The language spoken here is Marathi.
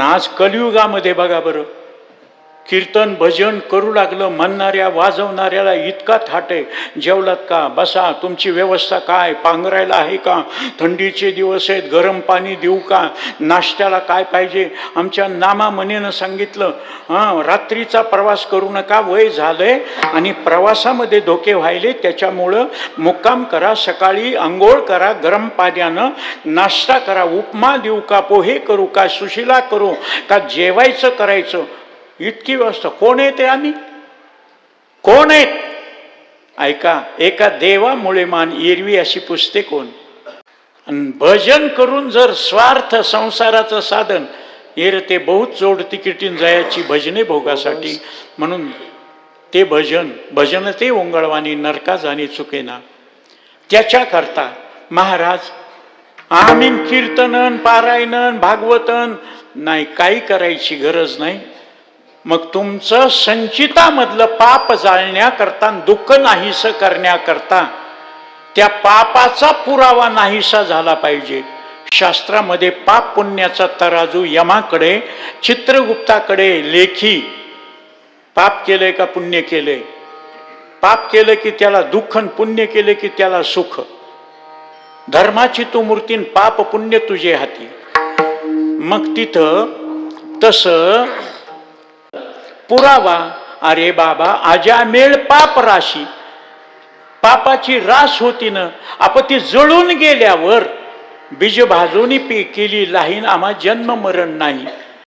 आज कलियुगामध्ये बघा बरं, कीर्तन भजन करू लागलं, म्हणणाऱ्या वाजवणाऱ्याला इतका थाट आहे. जेवलात का, बसा, तुमची व्यवस्था काय, पांघरायला आहे का, थंडीचे दिवस आहेत, गरम पाणी देऊ का, नाश्त्याला काय पाहिजे. आमच्या नामामनेनं सांगितलं, रात्रीचा प्रवास करू नका, वय झालंय आणि प्रवासामध्ये धोके व्हायले, त्याच्यामुळं मुक्काम करा, सकाळी आंघोळ करा, गरम पाण्यानं नाश्ता करा, उपमा देऊ का, पोहे करू का, सुशिला करू का, जेवायचं करायचं. इतकी व्यवस्था कोण येते, आम्ही कोण आहेत. ऐका, एका देवामुळे मान एरवी अशी पुसते कोण. भजन करून जर स्वार्थ संसाराचं साधन एर ते बहुत जोड तिकिटीन जायची भजने भोगासाठी, म्हणून ते भजन ते ओंगळवानी नरका जाणे चुकेना. त्याच्याकरता महाराज आम्ही कीर्तनन पारायणन भागवतन नाही, काही करायची गरज नाही. मग तुमचं संचितामधलं पाप जाळण्याकरता, दुःख नाहीसं करण्याकरता, त्या पापाचा पुरावा नाहीसा झाला पाहिजे. शास्त्रामध्ये पाप पुण्याचा तराजू यमाकडे, चित्रगुप्ताकडे लेखी. पाप केलंय का पुण्य केलंय, पाप केलं की त्याला दुःख, पुण्य केलं की त्याला सुख. धर्माची तू मूर्तीन, पाप पुण्य तुझे हाती. मग तिथं तसं पुरावा, अरे बाबा अजामेळ पाप राशी, पापाची रास होती ना. आपण ती जळून गेल्यावर बीज भाजून केली लाहीन, आम्हा जन्म मरण नाही.